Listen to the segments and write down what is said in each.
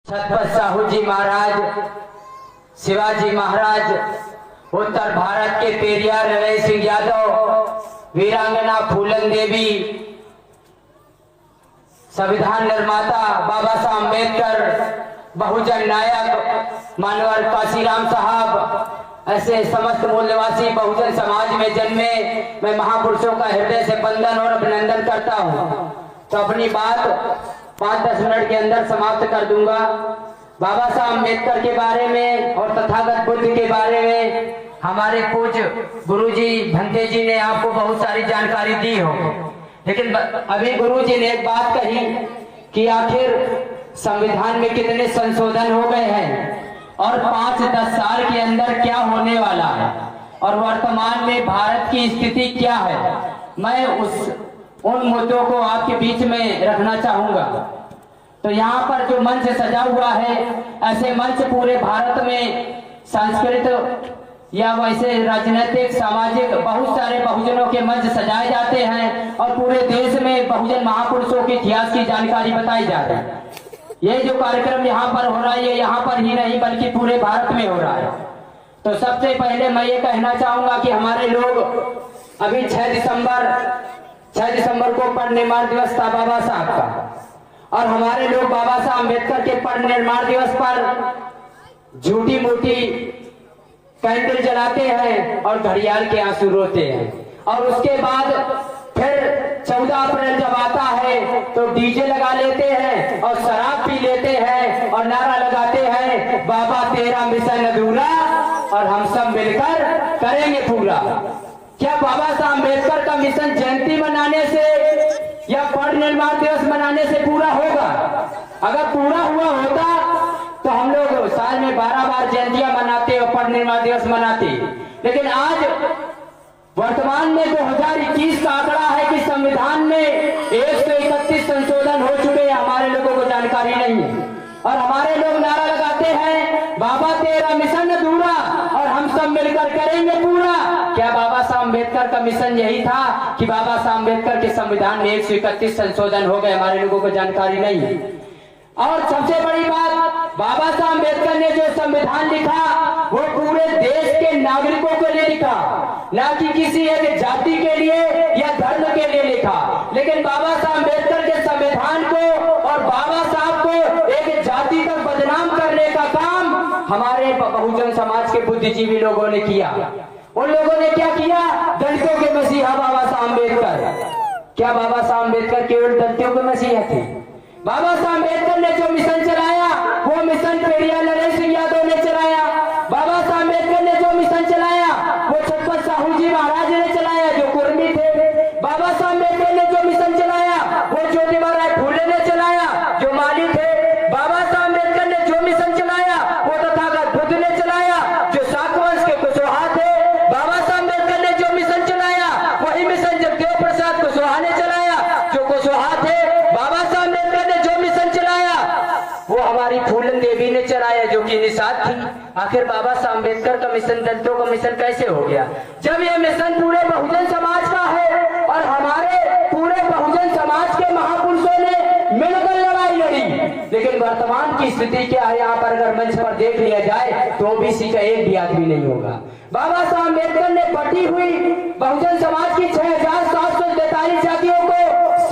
छत्रपति साहू जी महाराज, शिवाजी महाराज, उत्तर भारत के पेरियार रणजीत सिंह यादव, वीरांगना फूलन देवी, संविधान निर्माता बाबा साहब अम्बेडकर, बहुजन नायक मानवर काशीराम साहब, ऐसे समस्त मूल्यवासी बहुजन समाज में जन्मे मैं महापुरुषों का हृदय से वंदन और अभिनंदन करता हूँ। तो अपनी बात 5-10 मिनट के अंदर समाप्त कर दूंगा। बाबा साहब अम्बेडकर के बारे में और तथागत बुद्ध के बारे में हमारे पूज्य गुरुजी भंते जी ने आपको बहुत सारी जानकारी दी हो, लेकिन अभी गुरुजी ने एक बात कही कि आखिर संविधान में कितने संशोधन हो गए हैं और 5-10 साल के अंदर क्या होने वाला है और वर्तमान में भारत की स्थिति क्या है। मैं उन मुद्दों को आपके बीच में रखना चाहूंगा। तो यहाँ पर जो मंच सजा हुआ है, ऐसे मंच पूरे भारत में सांस्कृतिक या वैसे राजनीतिक सामाजिक बहुत सारे बहुजनों के मंच सजाए जाते हैं और पूरे देश में बहुजन महापुरुषों के इतिहास की जानकारी बताई जाती है। ये जो कार्यक्रम यहाँ पर हो रहा है, ये यहाँ पर ही नहीं बल्कि पूरे भारत में हो रहा है। तो सबसे पहले मैं ये कहना चाहूंगा कि हमारे लोग अभी 6 दिसंबर को परिनिर्वाण दिवस था बाबा साहब का, और हमारे लोग बाबा साहब अम्बेडकर के परिनिर्वाण दिवस पर झूठी मूठी कैंडल जलाते हैं और घड़ियाल के आंसू रोते हैं, और उसके बाद फिर 14 अप्रैल जब आता है तो डीजे लगा लेते हैं और शराब पी लेते हैं और नारा लगाते हैं, बाबा तेरा मिशन अधूरा और हम सब मिलकर करेंगे पूरा। क्या बाबा साहब अम्बेडकर का मिशन जयंती मनाने से या परिनिर्वाण दिवस मनाने से पूरा होगा? अगर पूरा हुआ होता तो हम लोग साल में 12 बार जयंतियां मनाते और परिनिर्वाण दिवस मनाते। लेकिन आज वर्तमान में 2021 का आंकड़ा है कि संविधान में 131 संशोधन हो चुके हैं, हमारे लोगों को जानकारी नहीं है, और हमारे लोग नारा लगाते हैं, बाबा तेरा मिशन अधूरा और हम सब मिलकर करेंगे पूरा। क्या बाबा साहब अम्बेडकर का मिशन यही था कि बाबा साहब अम्बेडकर के संविधान में 131 संशोधन हो गए? हमारे लोगों को जानकारी नहीं है। और सबसे बड़ी बात, बाबा साहब अम्बेडकर ने जो संविधान लिखा वो पूरे देश के नागरिकों के लिए लिखा, ना कि किसी एक जाति के लिए या धर्म के लिए लिखा। लेकिन बाबा साहब अम्बेडकर के संविधान को और बाबा साहब को एक जाति तक बदनाम करने का काम हमारे बहुजन समाज के बुद्धिजीवी लोगों ने किया। उन लोगों ने क्या किया? दलितों के मसीहा बाबा साहब अम्बेडकर। क्या बाबा साहब अम्बेडकर केवल दलितों के मसीहा थे? बाबा साहब अम्बेडकर ने जो मिशन चलाया वो मिशन पेरियार रणजीत सिंह यादव ने चलाया। बाबा साहब अम्बेडकर ने जो मिशन चलाया वो छत्रपति साहू जी महाराज ने चलाया जो कुर्मी थे। बाबा साहब अम्बेडकर ने जो मिशन चलाया वो ज्योतिबा राय फूले ने चलाया जो माली थे। बाबा साहब अम्बेडकर ने जो मिशन चलाया वो तथागत बुद्ध ने चलाया जो शाकवंश के कुशवाहा थे। बाबा साहब अम्बेडकर ने जो मिशन चलाया वही मिशन जगदेव प्रसाद कुशवाहा ने चलाया जो कुशवाहा थे। बाबा साहब अम्बेडकर ने जो मिशन चलाया वो हमारी फूलन देवी ने चलाया जो कि निषाद थी। आखिर बाबा साहब अम्बेडकर का मिशन दलितों का मिशन कैसे हो गया, जब ये मिशन पूरे बहुजन समाज का है और हमारे पूरे बहुजन समाज के महापुरुषों ने मिलकर लड़ाई लड़ी। लेकिन वर्तमान की स्थिति क्या है, यहाँ पर अगर मंच पर देख लिया जाए तो ओबीसी का एक भी आदमी नहीं होगा। बाबा साहब अम्बेडकर ने बटी हुई बहुजन समाज की 6743 जातियों को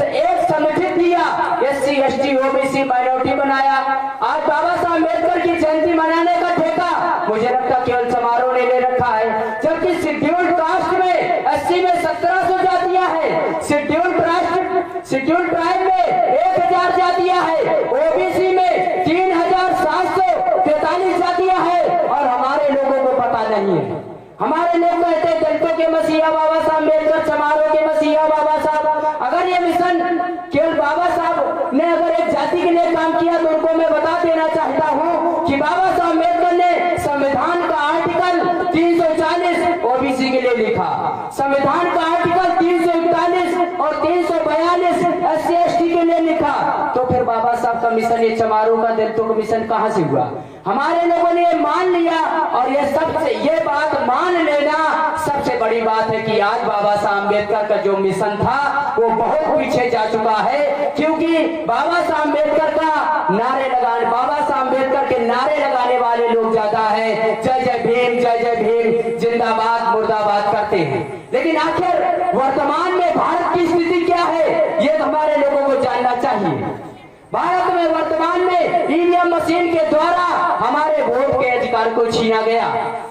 एक संगठित किया, SC ST OBC माइनॉरिटी बनाया। आज बाबा साहब अम्बेडकर की जयंती मनाने का ठेका मुझे लगता केवल समारोह ने ले रखा है, जबकि शेड्यूल्ड कास्ट में 80 में 1700 जातियां हैं, शेड्यूल्ड ट्राइब में 1000 जातियां हैं, OBC में 3743 जातियां हैं, और हमारे लोगों को पता नहीं है। हमारे लोग कहते हैं दलितों के मसीहा बाबा साहब अम्बेडकर, समारोह के मसीहा बाबा साहब। अगर ये मिशन केवल बाबा साहब ने अगर एक जाति के लिए काम किया तो उनको मैं बता देना चाहता हूँ कि बाबा साहब अम्बेडकर ने संविधान का आर्टिकल 340 ओबीसी के लिए लिखा, संविधान का आर्टिकल 341 और 342 SC ST के लिए लिखा। तो फिर बाबा साहब का मिशन, ये चमारों का दलितों का मिशन कहाँ से हुआ? हमारे लोगों ने ये मान लिया, और ये बात मान लेना सबसे बड़ी बात है कि आज बाबा साहब अम्बेडकर का जो मिशन था वो बहुत पीछे जा चुका है। क्योंकि बाबा साहब अम्बेडकर का नारे लगाने, बाबा साहब अम्बेडकर के नारे लगाने वाले लोग ज्यादा है, जय जय भीम जिंदाबाद मुर्दाबाद करते हैं। लेकिन आखिर वर्तमान में भारत की स्थिति क्या है, ये हमारे लोगों को जानना चाहिए। भारत में वर्तमान में ईवीएम मशीन के द्वारा हमारे वोट के अधिकार को छीना गया।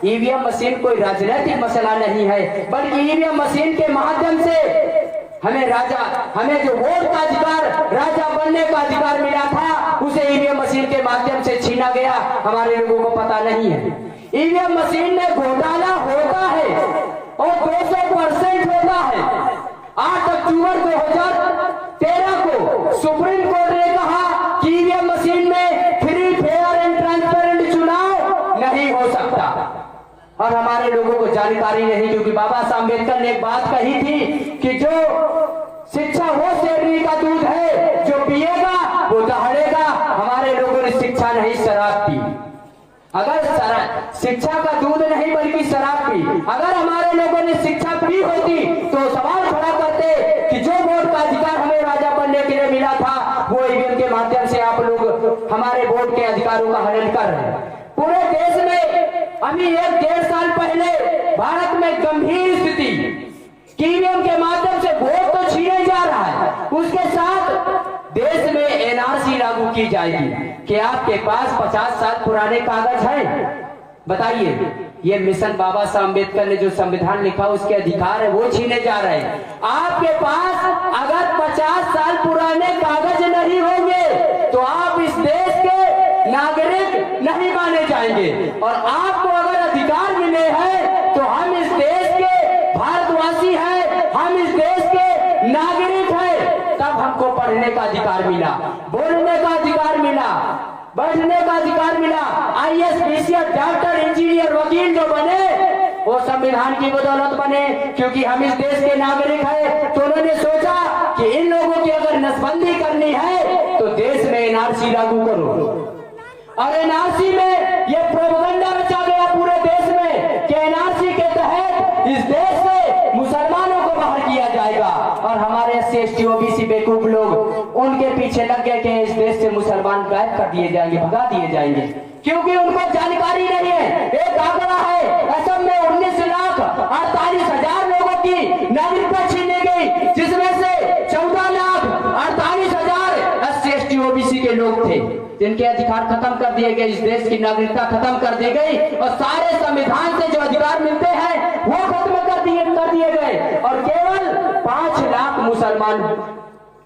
ईवीएम मशीन कोई राजनीतिक मसला नहीं है, बल्कि ईवीएम मशीन के माध्यम से हमें जो वोट का अधिकार, राजा बनने का अधिकार मिला था, उसे ईवीएम मशीन के माध्यम से छीना गया। हमारे लोगों को पता नहीं है ईवीएम मशीन में घोटाला होता है और 200% होता है। 8 अक्टूबर 2013 को सुप्रीम कोर्ट ने कहा कि ईवीएम मशीन में फ्री, फेयर एंड ट्रांसपेरेंट चुनाव नहीं हो सकता, और हमारे लोगों को जानकारी नहीं। क्योंकि बाबा साहब अम्बेडकर ने एक बात कही थी कि जो शिक्षा वो शेरनी का दूध है, जो पिएगा वो दहाड़ेगा। हमारे लोगों ने शिक्षा नहीं शराब पी। अगर शिक्षा का दूध नहीं बल्कि शराब पी, अगर हमारे लोगों ने शिक्षा पी होती तो सवाल खड़ा करते कि जो वोट का अधिकार हमें राजा बनने के लिए मिला था, वो ईवीएम के माध्यम से आप लोग हमारे वोट के अधिकारों का हनन कर रहे हैं। पूरे देश में अभी 1-1.5 साल पहले भारत में गंभीर स्थिति, ईवीएम के माध्यम से वोट तो छीने जा रहा है, उसके साथ देश में एनआरसी लागू की जाएगी। कि आपके पास 50 साल पुराने कागज हैं? बताइए, ये मिशन बाबा साहब अम्बेडकर ने जो संविधान लिखा उसके अधिकार है, वो छीने जा रहे हैं। आपके पास अगर 50 साल पुराने कागज नहीं होंगे तो आप इस देश के नागरिक नहीं माने जाएंगे, और आपको अगर अधिकार मिले हैं तो हम इस देश के भारतवासी हैं, हम इस देश के नागरिक हैं। तब हमको पढ़ने का अधिकार मिला, बोलने का अधिकार मिला, बैठने का अधिकार मिला। आईएएस, पीसीएस, डॉक्टर, इंजीनियर, वकील जो बने वो संविधान की बदौलत बने, क्योंकि हम इस देश के नागरिक हैं। तो उन्होंने सोचा कि इन लोगों की अगर नसबंदी करनी है तो देश में एनआरसी लागू करो, और एनआरसी में ये प्रोपेगेंडा रचा गया पूरे देश में कि एनआरसी के तहत इस देश से मुसलमानों को बाहर किया जाएगा, और हमारे SC, ST, OBC बेवकूफ लोग उनके पीछे लग गए कि इस देश से मुसलमान गायब कर दिए जाएंगे, भगा दिए जाएंगे, क्योंकि उनको जानकारी नहीं है। एक आंकड़ा है, असम में 19,48,000 लोगों की नागरिकता छीनी गई, जिसमें से 14,48,000 SC, ST, OBC के लोग थे, जिनके अधिकार खत्म कर दिए गए। इस देश की नागरिकता खत्म कर दी गई, और सारे संविधान से जो अधिकार मिलते हैं वो खत्म कर दिए गए, और केवल 5 लाख मुसलमान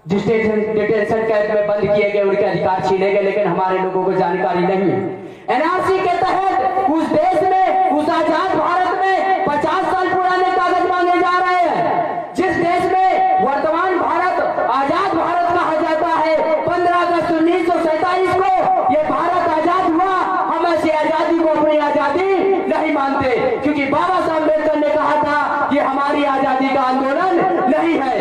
डिटेंशन कैंप में बंद किए गए, उनके अधिकार छीने गए। लेकिन हमारे लोगों को जानकारी नहीं है। एनआरसी के तहत उस देश में, उस आजाद भारत में 50 साल पुराने कागज मांगे जा रहे हैं। जिस देश में वर्तमान भारत आजाद भारत कहा जाता है, 15 अगस्त 1947 को ये भारत आजाद हुआ। हम ऐसी आजादी को अपनी आजादी नहीं मानते, क्योंकि बाबा साहब अम्बेडकर ने कहा था कि हमारी आजादी का आंदोलन नहीं है।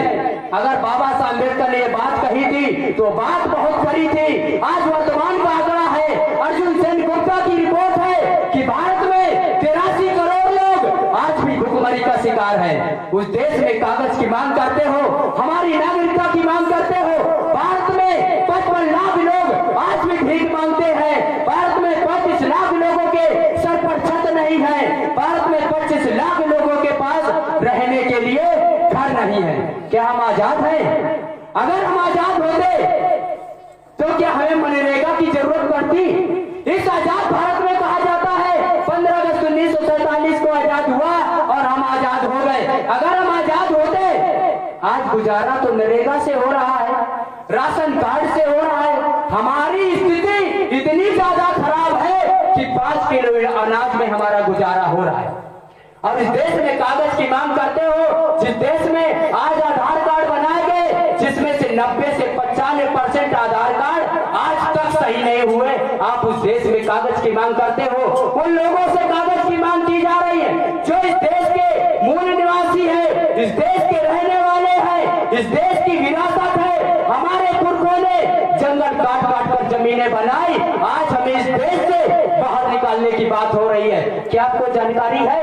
अगर बाबा साहब अम्बेडकर ने ये बात कही थी तो बात बहुत खरी थी। आज वर्तमान का आंकड़ा है, अर्जुन सेन गुप्ता की रिपोर्ट है कि भारत में 83 करोड़ लोग आज भी भुखमरी का शिकार है। उस देश में कागज की मांग करते हो, हमारी नागरिकता की मांग करते हो। भारत में 55 लाख लोग आज भी भीख मांगते हैं। भारत में 35 लाख लोगों के सर पर छत नहीं है। भारत में 25 लाख लोगों के पास रहने के लिए घर नहीं है। क्या हम आजाद हैं? अगर हम आजाद होते तो क्या हमें मनरेगा की जरूरत पड़ती? इस आजाद भारत में कहा जाता है 15 अगस्त 1947 को आजाद हुआ और हम आजाद हो गए। अगर हम आजाद होते, आज गुजारा तो नरेगा से हो रहा है, राशन कार्ड से हो रहा है। हमारी स्थिति इतनी ज्यादा खराब है कि 5 किलो अनाज में हमारा गुजारा हो रहा है। और इस देश में कागज की मांग करते हो, जिस देश में आज आधार कार्ड बनाए गए, जिसमें से 90 से 95% आधार कार्ड आज तक सही नहीं हुए, आप उस देश में कागज की मांग करते हो। उन लोगों से कागज की मांग की जा रही है जो इस देश के मूल निवासी है, इस देश के रहने वाले हैं, इस देश की विरासत है। हमारे पुरखों ने जंगल काट काट कर जमीनें बनाई, आज हमें इस देश से बाहर निकालने की बात हो रही है। क्या आपको जानकारी है?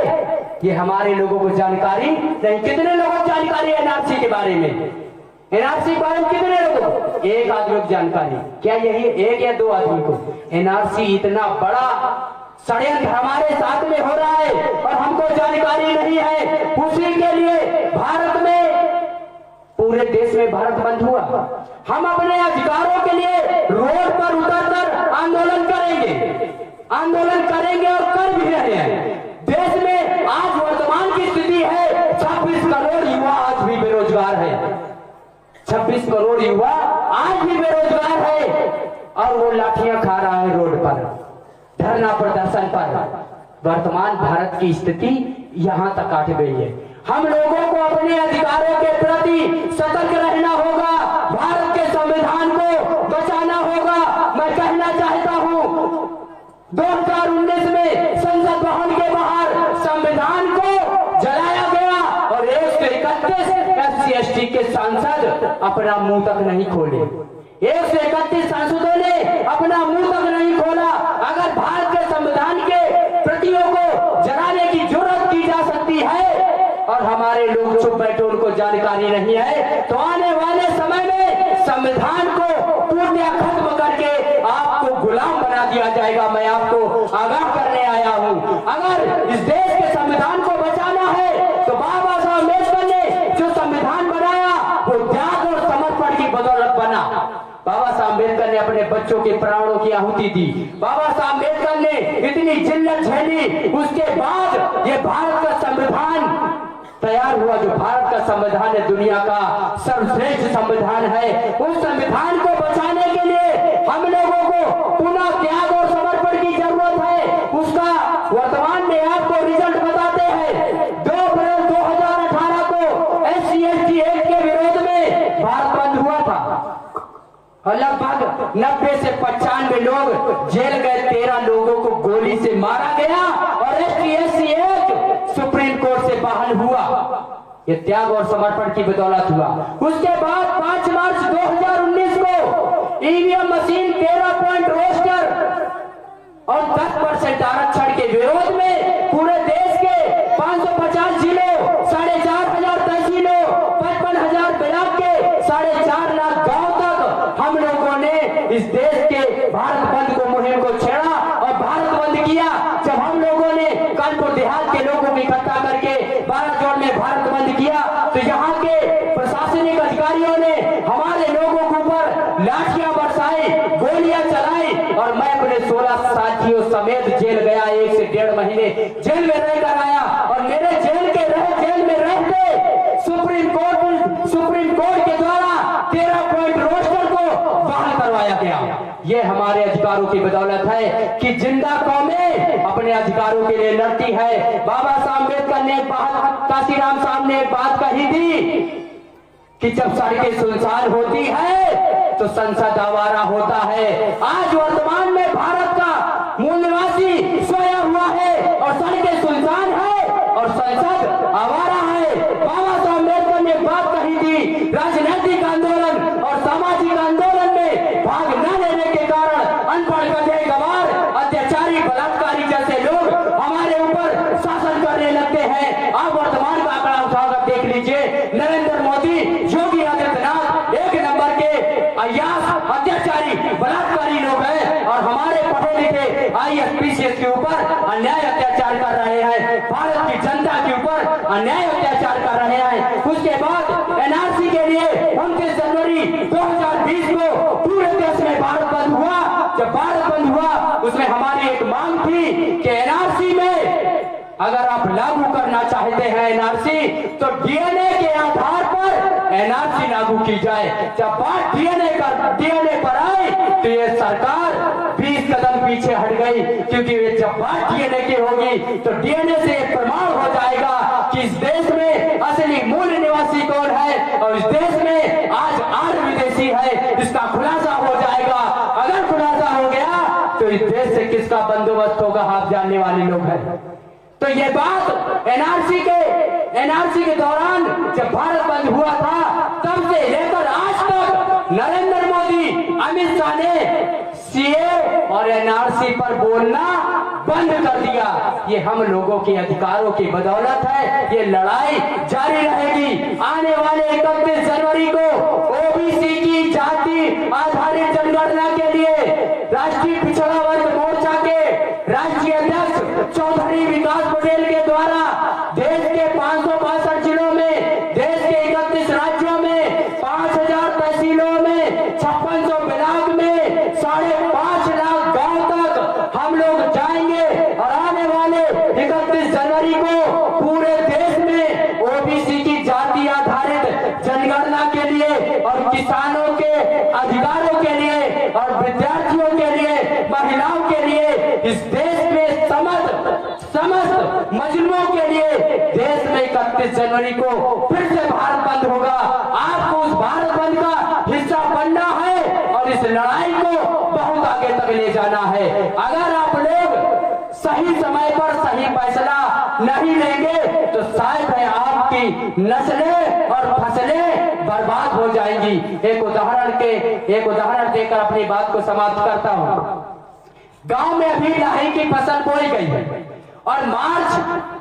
ये हमारे लोगों को जानकारी नहीं। कितने लोगों को जानकारी है एनआरसी के बारे में? एनआरसी के बारे में कितने लोगों को? एक आदमी को जानकारी। क्या यही एक या दो आदमी को? एनआरसी इतना बड़ा षड्यंत्र हमारे साथ में हो रहा है और हमको जानकारी नहीं है। उसी के लिए भारत में, पूरे देश में भारत बंद हुआ। हम अपने अधिकारों के लिए रोड पर उतरकर आंदोलन करेंगे और कर भी रहे हैं। देश में आज वर्तमान की स्थिति है 26 करोड़ युवा आज भी बेरोजगार है। 26 करोड़ युवा आज भी बेरोजगार है और वो लाठियां खा रहा है रोड पर, धरना प्रदर्शन पर। वर्तमान भारत की स्थिति यहां तक आ गई है। हम लोगों को अपने अधिकारों के प्रति सतर्क रहना होगा, भारत के संविधान को बचाना होगा। मैं कहना चाहता हूं 2019 में संसद भवन के बाहर संविधान को जलाया गया और 131 SC/ST के सांसद अपना मुंह तक नहीं खोले। 131 सांसदों ने अपना मुंह तक नहीं खोला। अगर भारत के संविधान के प्रतियों को जलाने की जरूरत की जा सकती है और हमारे लोग चुप बैठे, उनको जानकारी नहीं है, तो आने वाले समय में संविधान को पूर्णतः खत्म करके आपको गुलाम बना दिया जाएगा। मैं आपको आगाह करने आया हूं। अगर इस देश के संविधान को बचाना है तो बाबा साहब अम्बेडकर ने जो संविधान बनाया वो त्याग और समर्पण की बदौलत बना। बाबा साहब अम्बेडकर ने अपने बच्चों के प्राणों की आहुति दी। बाबा साहब अम्बेडकर ने इतनी जिल्लत झेली, उसके बाद ये भारत का संविधान तैयार हुआ। जो भारत का संविधान है, दुनिया का सर्वश्रेष्ठ संविधान है। उस संविधान को बचाने के लिए हम लोगों को पुनः त्याग और समर्पण की जरूरत है। उसका वर्तमान में आपको रिजल्ट बताते हैं। 2 अप्रैल 2018 को SC/ST एक्ट के विरोध में भारत बंद हुआ था और लगभग 90 से 95 लोग जेल गए। 13 लोगों को गोली से मारा गया और SC/ST एक्ट सुप्रीम कोर्ट से बहाल हुआ। ये त्याग और समर्पण की बदौलत हुआ। उसके बाद 5 मार्च 2019 को ईवीएम मशीन 13 पॉइंट रोस्टर और 10% आरक्षण के विरोध में पूरे देश के 550 जिलों, 4,500 तहसीलों, 55,000 ब्लॉक के 4.5 लाख गांव तक हम लोगों ने इस देश के भारत बंद को, मुहिम को छेड़ा और भारत बंद किया। जब हम लोगों ने कानपुर देहात के लोगों को इकट्ठा करके 12 जोड़ में भारत बंद किया तो यहाँ के प्रशासनिक अधिकारियों ने हमारे लोगों के ऊपर लाठियां बरसाई, गोलियां चलाई और मैं अपने 16 साथियों समेत जेल गया। 1 से 1.5 महीने जेल में रहकर आया और मेरे जेल में रहते सुप्रीम कोर्ट के द्वारा 13 पॉइंट रोस्टर को बहाल करवाया गया। ये हमारे अधिकारों की बदौलत है कि जिंदा कौमें अपने अधिकारों के लिए लड़ती है। बाबा साहब अम्बेडकर ने, काशीराम साहब ने बात कही थी कि जब सड़कें सुनसान होती है तो संसद आवारा होता है। आज वर्तमान में भारत का मूल निवासी सोया हुआ है और सड़कें सुनसान है और संसद आवारा है। बाबा साहब अम्बेडकर ने बात कही थी, राजनीतिक आंदोलन और सामाजिक आंदोलन में भाग न लेने के कारण अनपढ़, गधे, गवार, अत्याचारी, बलात्कारी जैसे लोग हमारे ऊपर शासन करने लगते हैं। आप वर्तमान का आंकड़ा उठाकर देख लीजिए, नरेंद्र मोदी, योगी आदित्यनाथ 1 नंबर के अय्याश, अत्याचारी, बलात्कारी लोग हैं और हमारे पढ़े लिखे IAS-PCS के ऊपर अन्याय अत्याचार कर रहे हैं, भारत की जनता के ऊपर अन्याय अत्याचार कर रहे हैं। उसके बाद NRC के लिए 29 जनवरी 2020 को पूरे देश में भारत बंद हुआ। जब भारत बंद हुआ उसमें हमारी एक मांग थी कि NRC में अगर आप लागू करना चाहते हैं NRC तो DNA के आधार पर NRC लागू की जाए। जब बात DNA पर आई तो ये सरकार 20 कदम पीछे हट गई, क्योंकि जब बात DNA की होगी तो DNA से प्रमाण हो जाएगा कि इस देश में असली मूल निवासी कौन है और इस देश में आज 8 विदेशी है, इसका खुलासा हो जाएगा। अगर खुलासा हो गया तो इस देश से किसका बंदोबस्त होगा आप जानने वाले लोग हैं। तो ये बात एनआरसी के दौरान जब भारत बंद हुआ था तब से लेकर आज तक नरेंद्र मोदी अमित शाह ने सीए और एनआरसी पर बोलना बंद कर दिया। ये हम लोगों के अधिकारों की बदौलत है। ये लड़ाई जारी रहेगी। आने वाले 31 जनवरी को ओबीसी की जाति आधारित जनगणना के लिए राष्ट्रीय पिछड़ा वर्ग मोर्चा के राष्ट्रीय अध्यक्ष चौधरी विकास पटेल के द्वारा देश के 562 जिलों में, देश के 31 राज्यों में, 5000 तहसीलों में, 5600 ब्लॉक में, 5.5 लाख गांव तक हम लोग जाएंगे और आने वाले 31 जनवरी को पूरे देश में ओबीसी की जाति आधारित जनगणना के लिए और किसानों के अधिकारों के लिए और विद्यार्थियों के लिए, महिलाओं के लिए, इस देश में समस्त मजलूमों के लिए देश में 31 जनवरी को फिर से भारत बंद होगा। आपको उस भारत बंद का हिस्सा बनना है और इस लड़ाई को बहुत आगे तक ले जाना है। अगर आप लोग सही समय पर सही फैसला नहीं लेंगे तो शायद है आपकी नस्लें और फसलें बर्बाद हो जाएंगी। एक उदाहरण देकर अपनी बात को समाप्त करता हूँ। गांव में अभी लाही की फसल बोई गई है और मार्च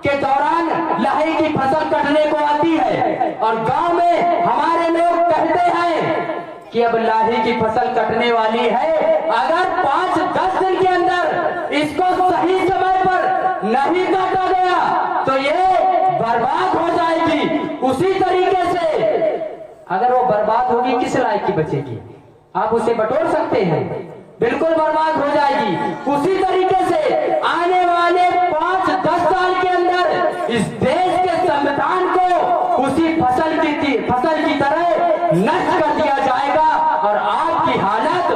के दौरान लाही की फसल कटने को आती है और गांव में हमारे लोग कहते हैं कि अब लाही की फसल कटने वाली है। अगर 5-10 दिन के अंदर इसको सही समय पर नहीं काटा गया तो ये बर्बाद हो जाएगी। उसी तरीके से अगर वो बर्बाद होगी, किस लायक की बचेगी? आप उसे बटोर सकते हैं? बिल्कुल बर्बाद हो जाएगी। उसी तरीके से आने वाले 5-10 साल के अंदर इस देश के संविधान को उसी फसल की तरह नष्ट कर दिया जाएगा और आपकी हालत,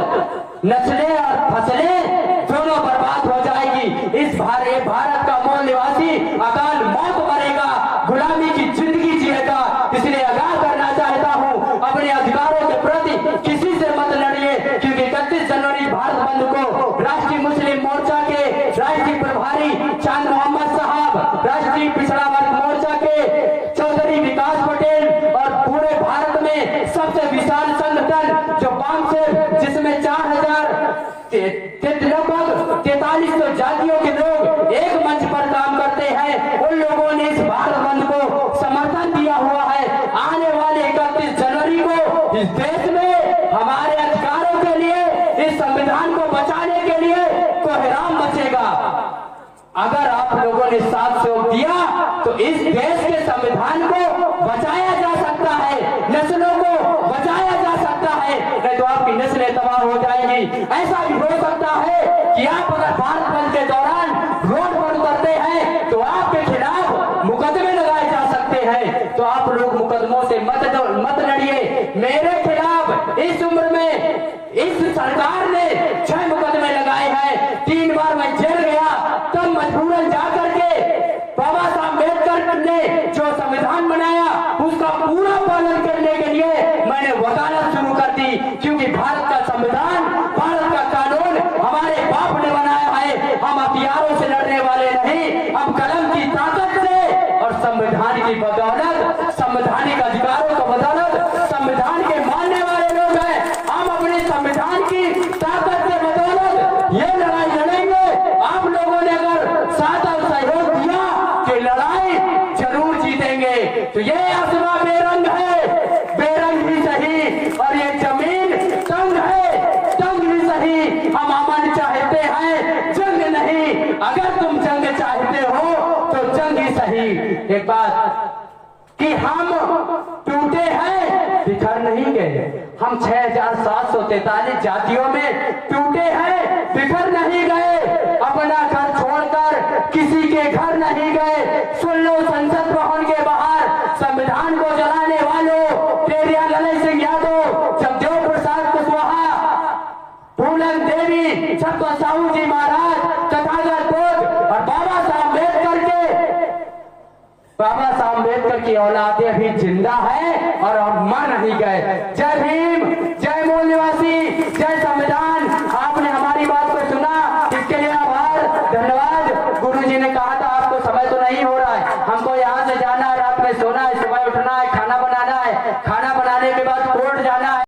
नस्लें और फसलें दोनों बर्बाद हो जाएगी। इस भारत का मूल निवासी अकाल मौत मरेगा, गुलामी की जिंदगी जिएगा। इसलिए आगाह करना चाहता हूँ, अपने अधिकारों के प्रति किसी से मत लड़िए, क्योंकि 31 जनवरी भारत बंद को राष्ट्रीय मुस्लिम मोर्चा के राष्ट्रीय प्रभारी चांद मोहम्मद साहब, राष्ट्रीय पिछड़ा वर्ग मोर्चा के चौधरी विकास पटेल और पूरे भारत में सबसे विशाल संगठन जो जिसमें 4000 लगभग 4300 जातियों के लोग एक मंच पर काम करते हैं, उन लोगों ने इस भारत बंद को समर्थन दिया हुआ है। आने वाले 31 जनवरी को इस देश में हमारे अधिकारों के लिए, इस संविधान को बचाने के लिए कोहराम मचेगा। अगर आप लोगों ने साथ सहयोग दिया तो इस देश के संविधान को बचाया जा सकता है, नस्लों को बचाया जा सकता है, नहीं तो आपकी नस्लें तबाह हो जाएंगी। ऐसा भी हो सकता है कि आप अगर भारत बंद के दौरान रोड पर उतरते हैं तो आपके खिलाफ मुकदमे लगाए जा सकते हैं। तो आप लोग मुकदमों से मत लड़िए। मेरे खिलाफ इस उम्र में इस सरकार ने 6 मुकदमे लगाए हैं। 3 बार मैं जेल गया, तब मजबूरन जाकर के बाबा साहब अम्बेडकर ने जो संविधान बनाया उसका पूरा पालन करने के लिए मैंने वकालत शुरू कर दी, क्योंकि भारत का संविधान, भारत का कानून हमारे बाप ने बनाया है। हम हथियारों से लड़ने वाले नहीं, हम कलम की ताकत से और संविधान की बदौलत, संवैधानिक अधिकारों की बदौलत संविधान के मानने वाले लोग हैं। हम अपने संविधान की ताकत से बदौलत ये लड़ाई लड़ेंगे। आप लोगों ने अगर साथ और सहयोग दिया तो लड़ाई जरूर जीतेंगे। तो ये आसमां बेरंग है, बेरंग ही सही, और ये जमीन तंग है, तंग ही सही। हम अमन चाहते हैं, जंग नहीं। अगर तुम जंग चाहते हो तो जंग ही सही। एक बात कि हम टूटे हैं, बिखर नहीं गए। हम 6743 जातियों में टूटे हैं, बिखर नहीं गए। अपना घर छोड़कर किसी के घर नहीं गए। सुन लो संसद भवन के बाहर संविधान को जलाने वालों, पेरिया ललन सिंह यादव, जगदेव प्रसाद कुशवाहा, फूलन देवी, छत्रपति साहू जी महाराज, तथागत बुद्ध और बाबा साहब अम्बेडकर की औलादें भी जिंदा है और अब मर नहीं गए। जय भीम।